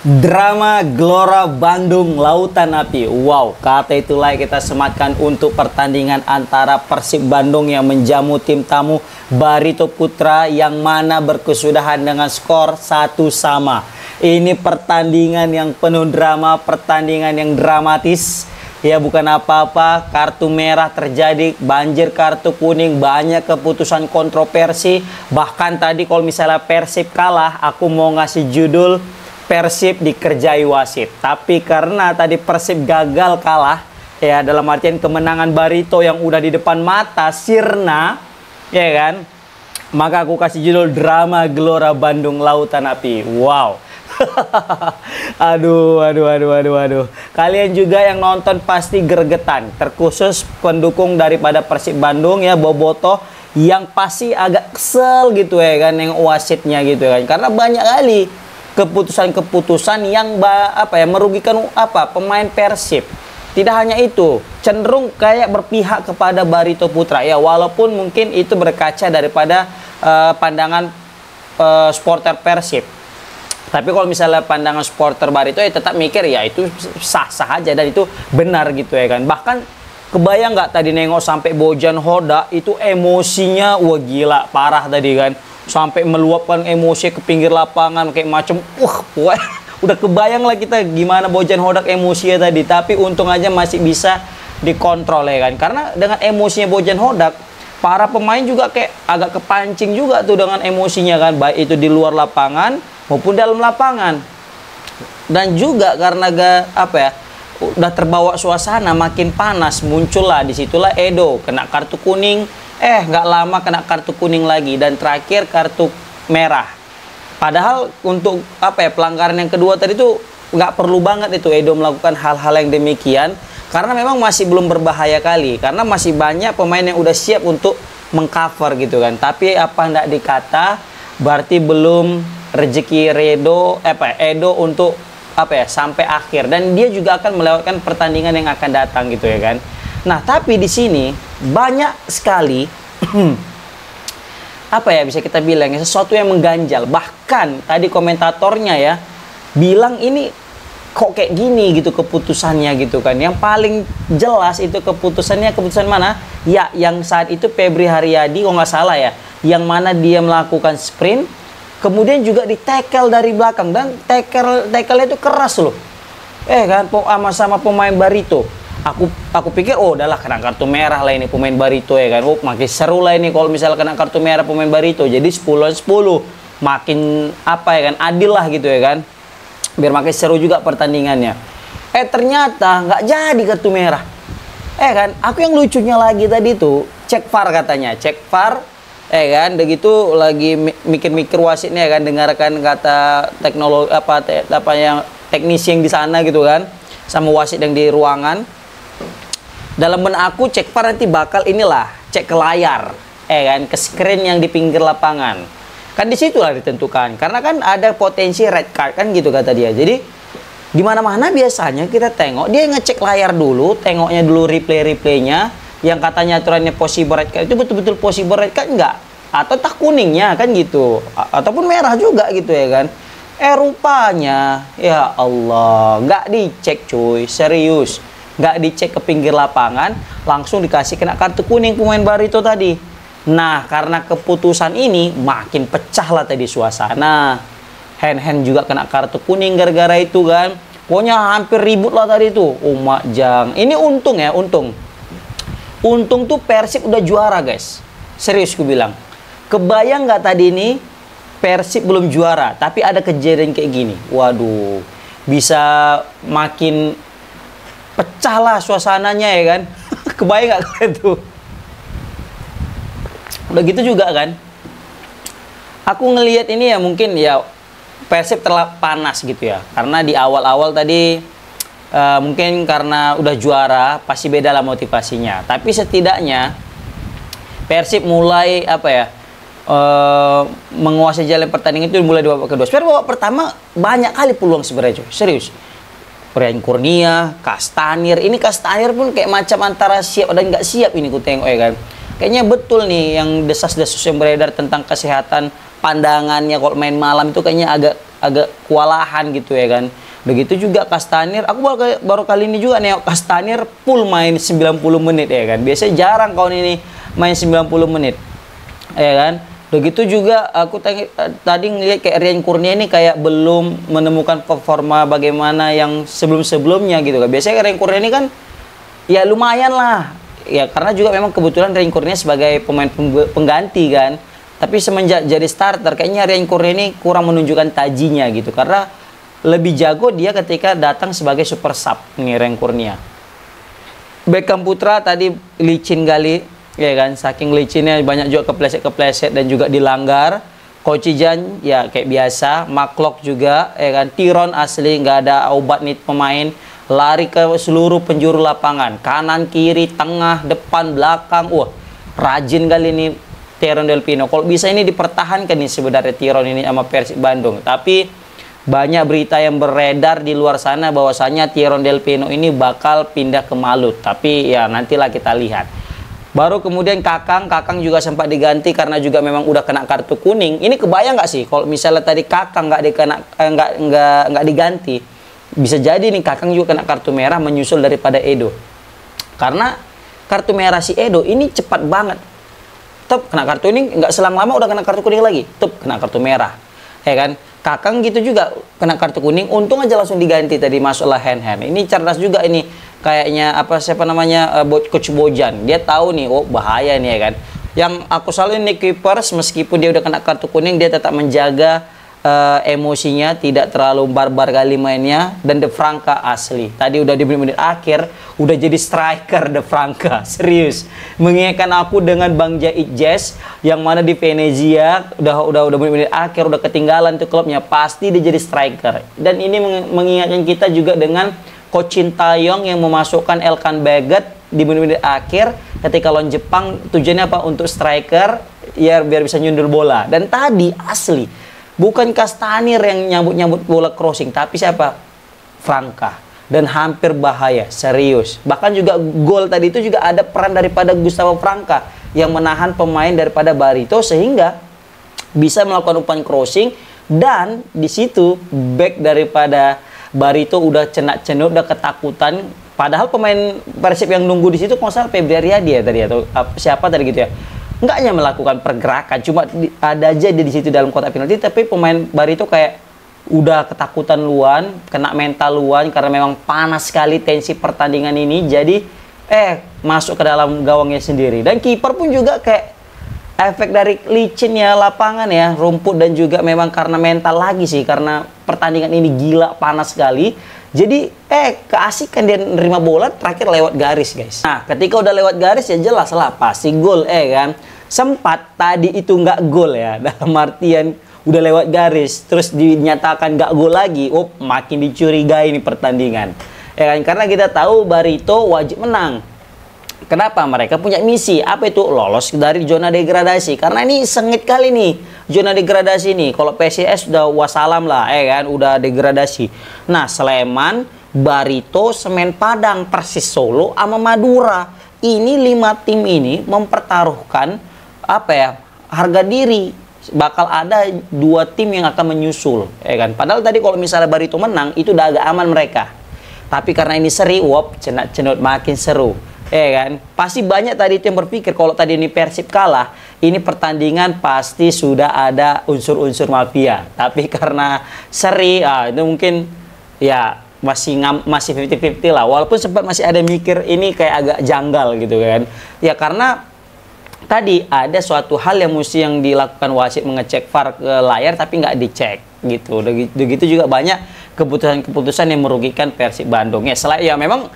Drama Gelora Bandung Lautan Api. Wow, kata itulah kita sematkan untuk pertandingan antara Persib Bandung yang menjamu tim tamu Barito Putra yang mana berkesudahan dengan skor 1-1. Ini pertandingan yang penuh drama, pertandingan yang dramatis. Ya bukan apa-apa, kartu merah terjadi, banjir kartu kuning, banyak keputusan kontroversi. Bahkan tadi kalau misalnya Persib kalah, aku mau ngasih judul Persib dikerjai wasit. Tapi karena tadi Persib gagal kalah, ya dalam artian kemenangan Barito yang udah di depan mata sirna, ya kan? Maka aku kasih judul Drama Gelora Bandung Lautan Api. Wow. Aduh. Kalian juga yang nonton pasti gregetan, terkhusus pendukung daripada Persib Bandung ya, Bobotoh, yang pasti agak kesel gitu ya kan yang wasitnya gitu kan. Karena banyak kali keputusan-keputusan yang merugikan pemain Persib. Tidak hanya itu, cenderung kayak berpihak kepada Barito Putra ya, walaupun mungkin itu berkaca daripada pandangan supporter Persib. Tapi kalau misalnya pandangan supporter Barito ya tetap mikir ya itu sah-sah aja dan itu benar gitu ya kan. Bahkan kebayang nggak tadi nengok sampai Bojan Hodak itu emosinya wah gila parah tadi kan. Sampai meluapkan emosi ke pinggir lapangan kayak macam udah kebayang lah kita gimana Bojan Hodak emosinya tadi. Tapi untung aja masih bisa dikontrol ya kan, karena dengan emosinya Bojan Hodak para pemain juga kayak agak kepancing juga tuh dengan emosinya kan, baik itu di luar lapangan maupun dalam lapangan. Dan juga karena udah terbawa suasana makin panas, muncullah disitulah Edo kena kartu kuning. Nggak lama kena kartu kuning lagi dan terakhir kartu merah. Padahal untuk pelanggaran yang kedua tadi itu nggak perlu banget itu Edo melakukan hal-hal yang demikian, karena memang masih belum berbahaya kali, karena masih banyak pemain yang udah siap untuk mengcover gitu kan. Tapi nggak dikata berarti belum rezeki Edo untuk sampai akhir, dan dia juga akan melewatkan pertandingan yang akan datang gitu ya kan. Nah, tapi di sini banyak sekali bisa kita bilang sesuatu yang mengganjal. Bahkan tadi komentatornya ya bilang ini kok kayak gini gitu keputusannya gitu kan. Yang paling jelas itu keputusan mana? Ya, yang saat itu Febri Haryadi kalau nggak salah ya, yang mana dia melakukan sprint kemudian juga di-tackle dari belakang, dan tackle itu keras loh. Kan sama pemain Barito. Aku pikir udahlah kena kartu merah lah ini pemain Barito ya kan. Makin seru lah ini kalau misalnya kena kartu merah pemain Barito. Jadi 10-10 makin kan adil lah gitu ya kan. Biar makin seru juga pertandingannya. Ternyata nggak jadi kartu merah. Kan aku yang lucunya lagi tadi tuh cek VAR katanya. Cek VAR kan begitu lagi mikir-mikir wasitnya kan, dengarkan kata teknologi yang teknisi yang di sana gitu kan, sama wasit yang di ruangan. Dalam benak aku cek VAR nanti bakal cek ke layar kan, ke screen yang di pinggir lapangan. Kan disitulah ditentukan, karena kan ada potensi red card kan gitu kata dia. Jadi di mana-mana biasanya kita tengok dia ngecek layar dulu, tengoknya dulu replaynya, yang katanya aturannya possible red card itu betul-betul possible red card enggak, atau tak kuningnya kan gitu, ataupun merah juga gitu ya kan. Rupanya ya Allah nggak dicek cuy, serius nggak dicek ke pinggir lapangan, langsung dikasih kena kartu kuning pemain Barito tadi. Nah, karena keputusan ini makin pecah lah tadi suasana. Hand juga kena kartu kuning gara-gara itu kan. Pokoknya hampir ribut lah tadi tuh. Jang. Ini untung ya, untung. Untung tuh Persib udah juara guys. Serius gue bilang. Kebayang nggak tadi ini Persib belum juara, tapi ada kejadian kayak gini. Waduh, bisa makin pecah lah suasananya ya kan. Kebayang nggak kalian tuh? Udah gitu juga kan, aku ngelihat ini ya mungkin ya Persib terlalu panas gitu ya, karena di awal-awal tadi mungkin karena udah juara pasti beda lah motivasinya. Tapi setidaknya Persib mulai menguasai jalan pertandingan itu mulai di babak kedua. Sebenarnya babak pertama banyak kali peluang sebenarnya, serius. Rian Kurnia, Castanir. Ini Castanir pun kayak macam antara siap dan nggak siap ini ku tengok ya kan. Kayaknya betul nih yang desas-desus yang beredar tentang kesehatan pandangannya kalau main malam itu kayaknya agak agak kewalahan gitu ya kan. Begitu juga Castaneer, aku baru kali ini juga nih Castaneer full main 90 menit ya kan. Biasanya jarang kawan ini main 90 menit. Ya kan? Begitu juga aku tadi ngeliat kayak Ryan Kurnia ini kayak belum menemukan performa bagaimana yang sebelum-sebelumnya gitu kan. Biasanya Ryan Kurnia ini kan ya lumayan lah. Ya karena juga memang kebetulan Ryan Kurnia sebagai pemain pengganti kan. Tapi semenjak jadi starter kayaknya Ryan Kurnia ini kurang menunjukkan tajinya gitu. Karena lebih jago dia ketika datang sebagai super sub nih Ryan Kurnia. Beckham Putra tadi licin kali ya kan, saking licinnya banyak juga kepleset dan juga dilanggar. Kocijan ya kayak biasa, Maklok juga ya kan, Tiron asli nggak ada obat nih pemain, lari ke seluruh penjuru lapangan, kanan kiri tengah depan belakang, wah rajin kali ini Tyrone Del Pino. Kalau bisa ini dipertahankan nih sebenarnya Tyrone ini sama Persib Bandung, tapi banyak berita yang beredar di luar sana bahwasanya Tyrone Del Pino ini bakal pindah ke Malut. Tapi ya nantilah kita lihat. Baru kemudian Kakang juga sempat diganti karena juga memang udah kena kartu kuning. Ini kebayang nggak sih kalau misalnya tadi Kakang nggak diganti, bisa jadi nih Kakang juga kena kartu merah menyusul daripada Edo. Karena kartu merah si Edo ini cepat banget. Tup kena kartu ini nggak selang lama udah kena kartu kuning lagi. Tup kena kartu merah. Ya kan? Kakang gitu juga kena kartu kuning, untung aja langsung diganti tadi, masuklah hand. Ini cerdas juga ini, kayaknya siapa namanya Coach Bojan. Dia tahu nih, oh bahaya nih ya kan. Yang aku selalu ini keepers, meskipun dia udah kena kartu kuning, dia tetap menjaga emosinya, tidak terlalu barbar kali mainnya. Dan De Franca asli, tadi udah di menit-menit akhir udah jadi striker De Franca, serius mengingatkan aku dengan Bang Jait Jazz yang mana di Venezia udah menit-menit akhir udah ketinggalan tuh klubnya, pasti dia jadi striker. Dan ini mengingatkan kita juga dengan Coach Shin Taeyong yang memasukkan Elkan Baggett di menit-menit akhir ketika lawan Jepang, tujuannya apa? Untuk striker ya biar bisa nyundul bola. Dan tadi asli bukan Castaneer yang nyambut bola crossing, tapi siapa? Franca. Dan hampir bahaya, serius. Bahkan juga gol tadi itu juga ada peran daripada Gustavo Franca yang menahan pemain daripada Barito sehingga bisa melakukan umpan crossing. Dan di situ back daripada Barito udah cenak-cenut, udah ketakutan. Padahal pemain Persib yang nunggu di situ kalau salah Febri Aryadi ya tadi, atau siapa tadi gitu ya. Nggak hanya melakukan pergerakan, cuma ada aja dia di situ dalam kotak penalti, tapi pemain Barito kayak udah ketakutan luan, kena mental luan karena memang panas sekali tensi pertandingan ini. Jadi masuk ke dalam gawangnya sendiri. Dan kiper pun juga kayak efek dari licinnya lapangan ya, rumput, dan juga memang karena mental lagi sih, karena pertandingan ini gila panas sekali. Jadi keasikan dia nerima bola terakhir lewat garis guys. Nah ketika udah lewat garis ya jelas lah pasti gol kan. Sempat tadi itu nggak gol ya, dalam artian udah lewat garis terus dinyatakan nggak gol lagi, makin dicurigai ini pertandingan ya kan, karena kita tahu Barito wajib menang. Kenapa? Mereka punya misi, apa itu? Lolos dari zona degradasi, karena ini sengit kali nih zona degradasi nih. Kalau PSIS udah wassalam lah kan, udah degradasi. Nah Sleman, Barito, Semen Padang, Persis Solo sama Madura, ini 5 tim ini mempertaruhkan harga diri. Bakal ada 2 tim yang akan menyusul ya kan. Padahal tadi kalau misalnya Barito menang itu udah agak aman mereka, tapi karena ini seri, cenut makin seru ya kan. Pasti banyak tadi itu yang berpikir kalau tadi ini Persib kalah, ini pertandingan pasti sudah ada unsur-unsur mafia. Tapi karena seri itu mungkin ya masih 50-50 lah. Walaupun sempat masih ada mikir ini kayak agak janggal gitu kan. Ya karena tadi ada suatu hal yang yang dilakukan wasit, mengecek VAR ke layar tapi nggak dicek gitu. Begitu juga banyak keputusan-keputusan yang merugikan Persib Bandung ya. Ya memang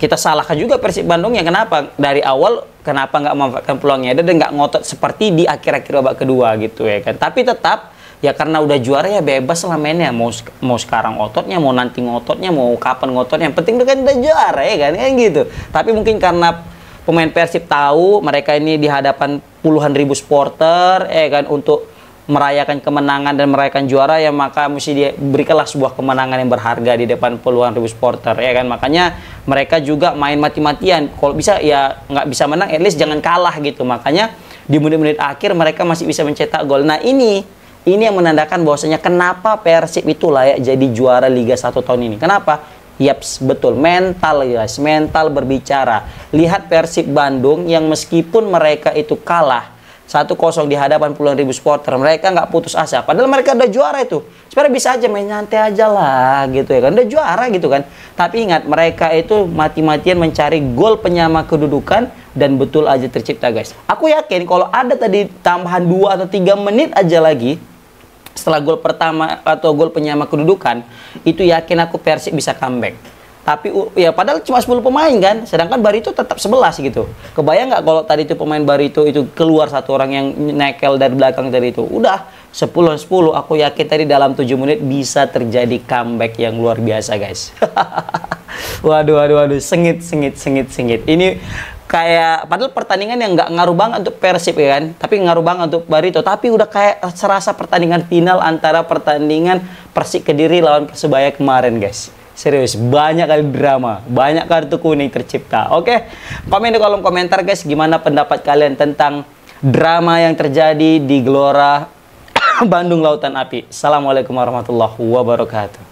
kita salahkan juga Persib Bandung ya, kenapa dari awal kenapa nggak memanfaatkan peluangnya dan nggak ngotot seperti di akhir-akhir babak kedua gitu ya kan. Tapi tetap ya karena udah juara ya bebas lah mainnya, mau sekarang ototnya, mau nanti ngototnya, mau kapan ngototnya, yang penting kan udah juara ya kan gitu. Tapi mungkin karena pemain Persib tahu mereka ini di hadapan puluhan ribu supporter kan, untuk merayakan kemenangan dan merayakan juara ya, maka mesti diberikanlah sebuah kemenangan yang berharga di depan puluhan ribu supporter ya kan. Makanya mereka juga main mati-matian, kalau bisa ya nggak bisa menang at least jangan kalah gitu. Makanya di menit-menit akhir mereka masih bisa mencetak gol. Nah ini Ini yang menandakan bahwasanya kenapa Persib itu layak jadi juara Liga 1 tahun ini. Kenapa? Yaps, betul. Mental, guys. Mental berbicara. Lihat Persib Bandung yang meskipun mereka itu kalah 1-0 di hadapan puluhan ribu supporter, mereka nggak putus asa. Padahal mereka udah juara itu. Sebenarnya bisa aja main nyantai aja lah gitu ya kan. Udah juara gitu kan. Tapi ingat, mereka itu mati-matian mencari gol penyama kedudukan dan betul aja tercipta, guys. Aku yakin kalau ada tadi tambahan 2 atau 3 menit aja lagi setelah gol pertama atau gol penyama kedudukan, itu yakin aku Persib bisa comeback. Tapi ya padahal cuma 10 pemain kan, sedangkan Barito tetap 11 gitu. Kebayang nggak kalau tadi itu pemain Barito itu keluar satu orang yang nekel dari belakang tadi itu. Udah 10-10, aku yakin tadi dalam 7 menit bisa terjadi comeback yang luar biasa, guys. Waduh, sengit. Ini kayak padahal pertandingan yang nggak ngaruh banget untuk Persib ya kan, tapi ngaruh banget untuk Barito. Tapi udah kayak serasa pertandingan final antara pertandingan Persik Kediri lawan Persebaya kemarin, guys. Serius, banyak kali drama, banyak kartu kuning tercipta. Oke, komen di kolom komentar, guys, gimana pendapat kalian tentang drama yang terjadi di Gelora Bandung Lautan Api. Assalamualaikum warahmatullahi wabarakatuh.